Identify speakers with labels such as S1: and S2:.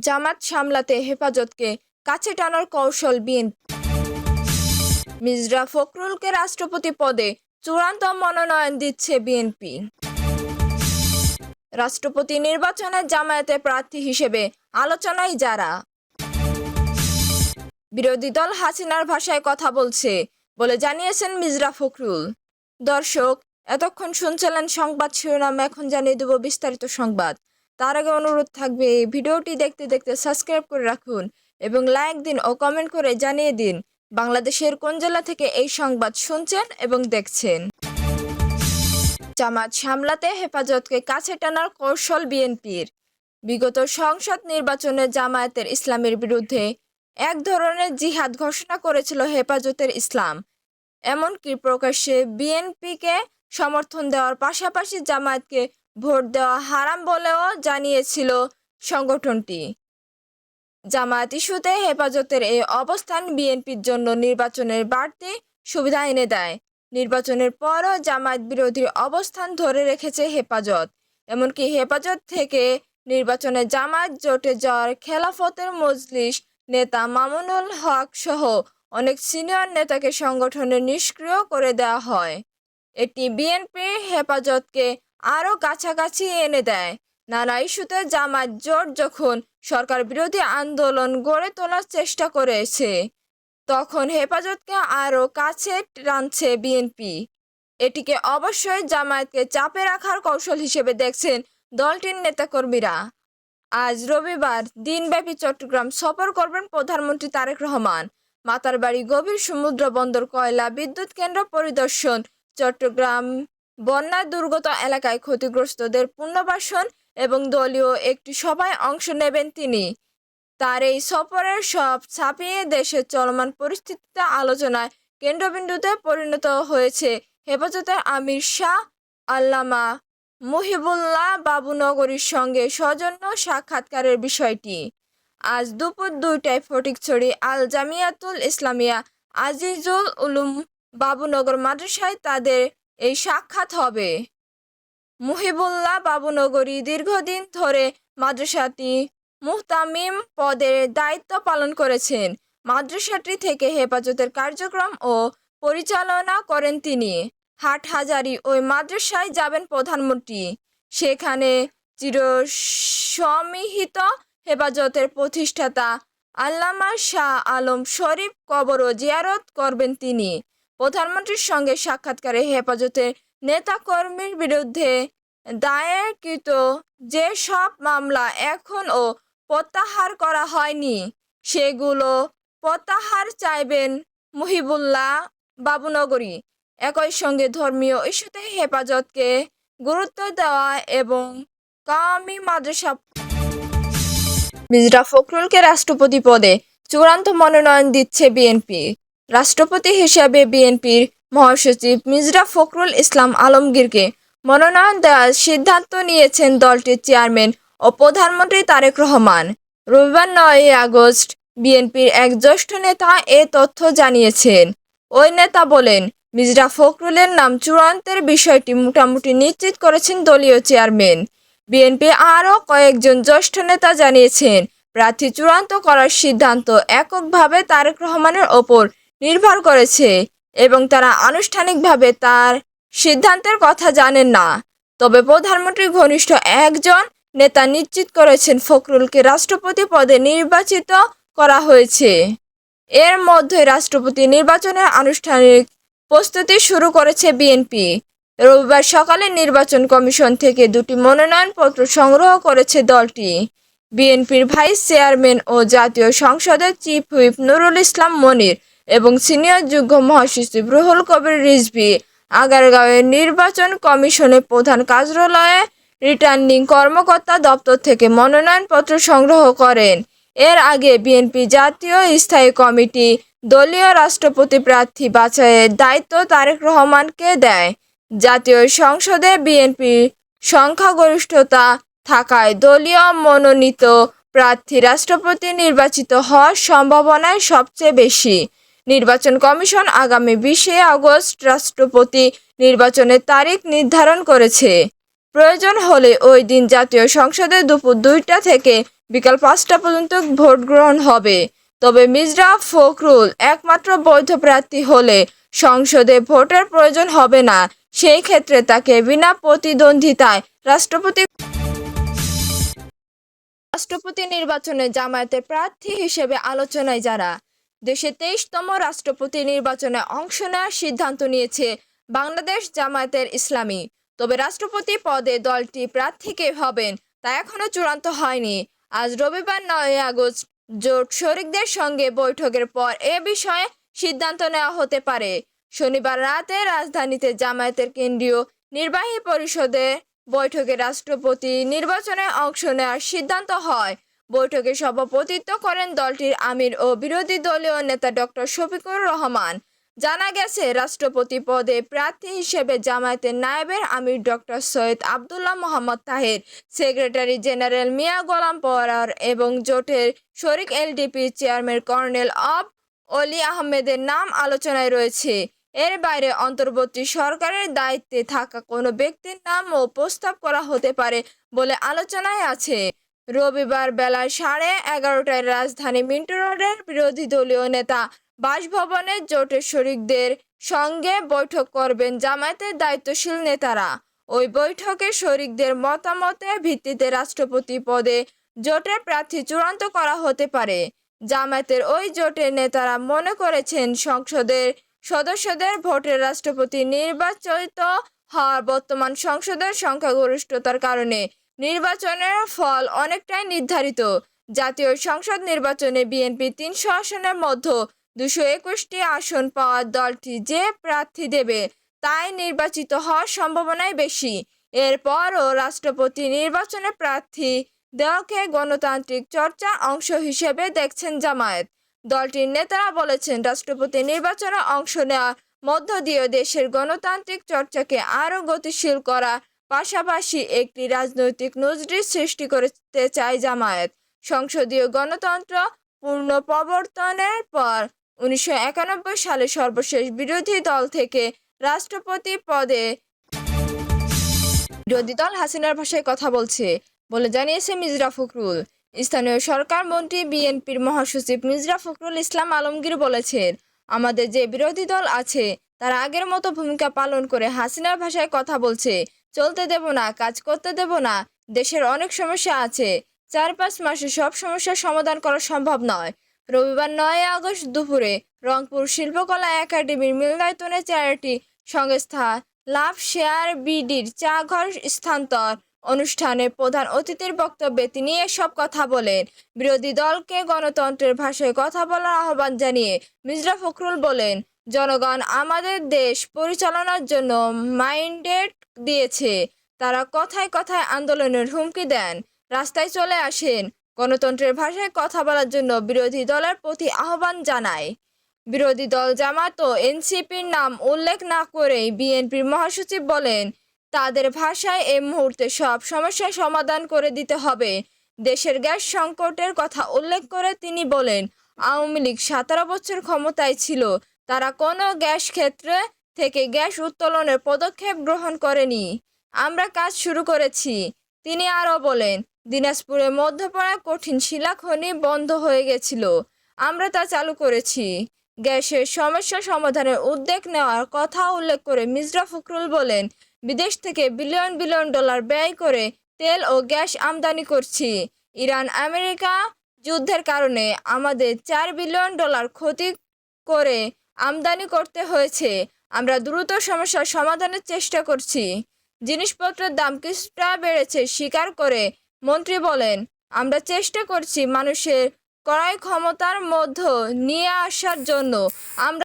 S1: জামাত সামলাতে হেফাজতকে কাছে টানার কৌশল বিএনপি। মির্জা ফখরুলকে রাষ্ট্রপতি পদে চূড়ান্ত মনোনয়ন দিচ্ছে বিএনপি। রাষ্ট্রপতি নির্বাচনে জামায়াতের প্রার্থী হিসেবে আলোচনায় যারা। বিরোধী দল হাসিনার ভাষায় কথা বলছে বলে জানিয়েছেন মির্জা ফখরুল। দর্শক, এতক্ষণ শুনছিলেন সংবাদ শিরোনাম, এখন জানিয়ে দেব বিস্তারিত সংবাদ। তার আগে অনুরোধ থাকবে ভিডিওটি দেখতে দেখতে সাবস্ক্রাইব করে রাখুন এবং লাইক দিন ও কমেন্ট করে জানিয়ে দিন বাংলাদেশের কোন জেলা থেকে এই সংবাদ শুনছেন এবং দেখছেন। জামাত সামলাতে হেফাজতকে কাছে টানার কৌশল বিএনপির। বিগত সংসদ নির্বাচনে জামায়াতের ইসলামের বিরুদ্ধে এক ধরনের জিহাদ ঘোষণা করেছিল হেফাজতের ইসলাম। এমনকি প্রকাশ্যে বিএনপিকে সমর্থন দেওয়ার পাশাপাশি জামায়াতকে ভোট দেওয়া হারাম বলেও জানিয়েছিল সংগঠনটি। জামায়াত ইস্যুতে হেফাজতের এই অবস্থান বিএনপির জন্য নির্বাচনের বাড়তি সুবিধা এনে দেয়। নির্বাচনের পরও জামায়াত বিরোধী অবস্থান ধরে রেখেছে হেফাজত। এমনকি হেফাজত থেকে নির্বাচনে জামায়াত জোটে যাওয়ার খেলাফতের মজলিস নেতা মামুনুল হক সহ অনেক সিনিয়র নেতাকে সংগঠনে নিষ্ক্রিয় করে দেওয়া হয়। এটি বিএনপি হেফাজতকে আরও কাছাকাছি এনে দেয়। নানা ইস্যুতে জামায়াত জোট যখন সরকার বিরোধী আন্দোলন গড়ে তোলার চেষ্টা করেছে, তখন হেফাজতকে আরও কাছে টানছে বিএনপি। এটিকে অবশ্যই জামায়াতকে চাপে রাখার কৌশল হিসেবে দেখছেন দলটির নেতাকর্মীরা। আজ রবিবার দিনব্যাপী চট্টগ্রাম সফর করবেন প্রধানমন্ত্রী তারেক রহমান। মাতারবাড়ি গভীর সমুদ্র বন্দর, কয়লা বিদ্যুৎ কেন্দ্র পরিদর্শন, চট্টগ্রাম বন্যা দুর্গত এলাকায় ক্ষতিগ্রস্তদের পুনর্বাসন এবং দলীয় একটি সভায় অংশ নেবেন তিনি। তার এই সফরের সব ছাপিয়ে দেশের চলমান পরিস্থিতিতে আলোচনায় কেন্দ্রবিন্দুতে পরিণত হয়েছে হেফাজতের আমির শাহ আল্লামা মুহিবুল্লাহ বাবুনগরীর সঙ্গে সৌজন্য সাক্ষাৎকারের বিষয়টি। আজ দুপুর 2টায় ফটিকছড়ি আল জামিয়াতুল ইসলামিয়া আজিজুল উলুম বাবুনগর মাদ্রাসায় তাদের এই সাক্ষাৎ হবে। মুহিবুল্লাহ বাবুনগরী দীর্ঘদিন ধরে মাদ্রাসাটি মুহতামিম পদের দায়িত্ব পালন করেছেন। মাদ্রাসাটি থেকে হেফাজতের কার্যক্রম ও পরিচালনা করেন তিনি। হাটহাজারী ওই মাদ্রাসায় যাবেন প্রধানমন্ত্রী। সেখানে চিরসমিহিত হেফাজতের প্রতিষ্ঠাতা আল্লামা শাহ আলম শরীফ কবরও জিয়ারত করবেন তিনি। প্রধানমন্ত্রীর সঙ্গে সাক্ষাৎকারে হেফাজতের নেতাকর্মীর বিরুদ্ধে দায়েরকৃত যেসব মামলা এখনও প্রত্যাহার করা হয়নি, সেগুলো প্রত্যাহার চাইবেন মুহিবুল্লাহ বাবুনগরী। একই সঙ্গে ধর্মীয় ইস্যুতে হেফাজতকে গুরুত্ব দেওয়া এবং কওমি মাদ্রাসা। মির্জা ফখরুলকে রাষ্ট্রপতি পদে চূড়ান্ত মনোনয়ন দিচ্ছে বিএনপি। রাষ্ট্রপতি হিসেবে বিএনপির মহাসচিব মির্জা ফখরুল ইসলাম আলমগীরকে মনোনয়ন দেওয়ার সিদ্ধান্ত নিয়েছেন দলটির চেয়ারম্যান ও প্রধানমন্ত্রী তারেক রহমান। রবিবার 9 আগস্ট বিএনপির এক জ্যেষ্ঠ নেতা এ তথ্য জানিয়েছেন। ওই নেতা বলেন, মির্জা ফখরুলের নাম চূড়ান্তের বিষয়টি মোটামুটি নিশ্চিত করেছেন দলীয় চেয়ারম্যান। বিএনপি আরও কয়েকজন জ্যেষ্ঠ নেতা জানিয়েছেন, প্রার্থী চূড়ান্ত করার সিদ্ধান্ত এককভাবে তারেক রহমানের ওপর নির্ভর করেছে এবং তারা আনুষ্ঠানিকভাবে তার সিদ্ধান্তের কথা জানেন না। তবে প্রধানমন্ত্রীর ঘনিষ্ঠ একজন নেতা নিশ্চিত করেছেন ফখরুলকে রাষ্ট্রপতি পদে নির্বাচিত করা হয়েছে। এর মধ্যে রাষ্ট্রপতি নির্বাচনের আনুষ্ঠানিক প্রস্তুতি শুরু করেছে বিএনপি। রবিবার সকালে নির্বাচন কমিশন থেকে 2টি মনোনয়নপত্র সংগ্রহ করেছে দলটি। বিএনপির ভাইস চেয়ারম্যান ও জাতীয় সংসদের চিফ হুইপ নুরুল ইসলাম মনির এবং সিনিয়র যুগ্ম মহাসচিব রুহুল কবির রিজভী আগারগাঁওয়ের নির্বাচন কমিশনের প্রধান কার্যালয়ে রিটার্নিং কর্মকর্তা দপ্তর থেকে মনোনয়নপত্র সংগ্রহ করেন। এর আগে বিএনপি জাতীয় স্থায়ী কমিটি দলীয় রাষ্ট্রপতি প্রার্থী বাছাইয়ের দায়িত্ব তারেক রহমানকে দেয়। জাতীয় সংসদে বিএনপির সংখ্যাগরিষ্ঠতা থাকায় দলীয় মনোনীত প্রার্থী রাষ্ট্রপতি নির্বাচিত হওয়ার সম্ভাবনাই সবচেয়ে বেশি। নির্বাচন কমিশন আগামী 20 আগস্ট রাষ্ট্রপতি নির্বাচনের তারিখ নির্ধারণ করেছে। প্রয়োজন হলে ওই দিন জাতীয় সংসদে দুপুর 2টা থেকে বিকাল 5টা পর্যন্ত ভোট গ্রহণ হবে। তবে মির্জা ফখরুল একমাত্র বৈধ প্রার্থী হলে সংসদে ভোটের প্রয়োজন হবে না। সেই ক্ষেত্রে তাকে বিনা প্রতিদ্বন্দ্বিতায় রাষ্ট্রপতি নির্বাচনে জামায়াতের প্রার্থী হিসেবে আলোচনায় যারা। দেশে 23তম রাষ্ট্রপতি নির্বাচনে অংশ নেওয়ার সিদ্ধান্ত নিয়েছে বাংলাদেশ জামায়াতের ইসলামী। তবে রাষ্ট্রপতি পদে দলটি প্রার্থী কে হবেন তা এখনো চূড়ান্ত হয়নি। আজ রবিবার 9 আগস্ট জোট শরিকদের সঙ্গে বৈঠকের পর এ বিষয়ে সিদ্ধান্ত নেওয়া হতে পারে। শনিবার রাতে রাজধানীতে জামায়াতের কেন্দ্রীয় নির্বাহী পরিষদের বৈঠকে রাষ্ট্রপতি নির্বাচনে অংশ নেওয়ার সিদ্ধান্ত হয়। বৈঠকে সভাপতিত্ব করেন দলটির আমির ও বিরোধী দলীয় নেতা ডক্টর শফিকুর রহমান। জানা গেছে, রাষ্ট্রপতি পদে প্রার্থী হিসেবে জামায়াতের নায়েবের আমির doctor Syed Abdullah Mohammad Taher, secretary general Mia Golam Parwar এবং জোটের শরিক এলডিপি চেয়ারম্যান কর্নেল অব অলি আহমেদের নাম আলোচনায় রয়েছে। এর বাইরে অন্তর্বর্তী সরকারের দায়িত্বে থাকা কোনো ব্যক্তির নামও প্রস্তাব করা হতে পারে বলে আলোচনায় আছে। রবিবার বেলা 11:30টায় রাজধানী মিন্টো রোডের বিরোধী দলীয় নেতা বাসভবনে জোটের শরিকদের সঙ্গে বৈঠক করবেন জামায়াতের দায়িত্বশীল নেতারা। ওই বৈঠকে শরিকদের মতামতের ভিত্তিতে রাষ্ট্রপতি পদে জোটের প্রার্থী চূড়ান্ত করা হতে পারে। জামায়াতের ওই জোটের নেতারা মনে করেছেন, সংসদের সদস্যদের ভোটে রাষ্ট্রপতি নির্বাচিত হওয়ার বর্তমান সংসদের সংখ্যাগরিষ্ঠতার কারণে নির্বাচনের ফল অনেকটাই নির্ধারিত। জাতীয় সংসদ নির্বাচনে বিএনপি 300 আসনের মধ্যে 221টি আসন পাওয়া দলটি যে প্রার্থী দেবে তাই নির্বাচিত হওয়ার সম্ভাবনাই বেশি। এরপরও রাষ্ট্রপতি নির্বাচনে প্রার্থী দেওয়াকে গণতান্ত্রিক চর্চার অংশ হিসেবে দেখছেন জামায়াত। দলটির নেতারা বলেছেন, রাষ্ট্রপতি নির্বাচনে অংশ নেওয়ার মধ্য দিয়ে দেশের গণতান্ত্রিক চর্চাকে আরও গতিশীল করার পাশাপাশি একটি রাজনৈতিক নজির সৃষ্টি করতে চায় জামায়াত। সংসদীয় গণতন্ত্র পুনঃপ্রবর্তনের পর 1991 সালে সর্বশেষ বিরোধী দল থেকে রাষ্ট্রপতি পদে বিরোধী দল হাসিনার ভাষায় কথা বলছে বলে জানিয়েছে মির্জা ফখরুল। স্থানীয় সরকার মন্ত্রী বিএনপির মহাসচিব মির্জা ফখরুল ইসলাম আলমগীর বলেছেন, আমাদের যে বিরোধী দল আছে তারা আগের মতো ভূমিকা পালন করে হাসিনার ভাষায় কথা বলছে। চলতে দেব না, কাজ করতে দেব না। দেশের অনেক সমস্যা আছে, 4-5 মাসে সব সমস্যার সমাধান করা সম্ভব নয়। রবিবার 9 আগস্ট দুপুরে রংপুর শিল্পকলা একাডেমির মিলনায়তনে চ্যারিটি সংস্থা লাভ শেয়ার বিডির চা ঘর স্থানান্তর অনুষ্ঠানে প্রধান অতিথির বক্তব্যে তিনি এসব কথা বলেন। বিরোধী দলকে গণতন্ত্রের ভাষায় কথা বলার আহ্বান জানিয়ে মির্জা ফখরুল বলেন, জনগণ আমাদের দেশ পরিচালনার জন্য ম্যান্ডেট দিয়েছে। তারা কথায় কথায় আন্দোলনের হুমকি দেন, রাস্তায় চলে আসেন। গণতন্ত্রের ভাষায় কথা বলার জন্য বিরোধী দলের প্রতি আহ্বান জানায়। বিরোধী দল জামায়াত ও এনসিপির নাম উল্লেখ না করেই বিএনপির মহাসচিব বলেন, তাদের ভাষায় এই মুহূর্তে সব সমস্যার সমাধান করে দিতে হবে। দেশের গ্যাস সংকটের কথা উল্লেখ করে তিনি বলেন, আওয়ামী লীগ 17 বছর ক্ষমতায় ছিল, তারা কোনো গ্যাস ক্ষেত্র থেকে গ্যাস উত্তোলনের পদক্ষেপ গ্রহণ করেনি। আমরা কাজ শুরু করেছি। তিনি আরও বলেন, দিনাজপুরে মধ্যপাড়া কঠিন শিলা খনি বন্ধ হয়ে গেছিল, আমরা তা চালু করেছি। গ্যাসের সমস্যা সমাধানের উদ্যোগ নেওয়ার কথা উল্লেখ করে মির্জা ফখরুল বলেন, বিদেশ থেকে বিলিয়ন বিলিয়ন ডলার ব্যয় করে তেল ও গ্যাস আমদানি করছি। ইরান আমেরিকা যুদ্ধের কারণে আমাদের 4 বিলিয়ন ডলার ক্ষতি করে আমদানি করতে হয়েছে। আমরা দ্রুত সমস্যার সমাধানের চেষ্টা করছি। জিনিসপত্রের দাম কিছুটা বেড়েছে স্বীকার করে মন্ত্রী বলেন, আমরা চেষ্টা করছি মানুষের ক্রয় ক্ষমতার মধ্যে নিয়ে আসার জন্য। আমরা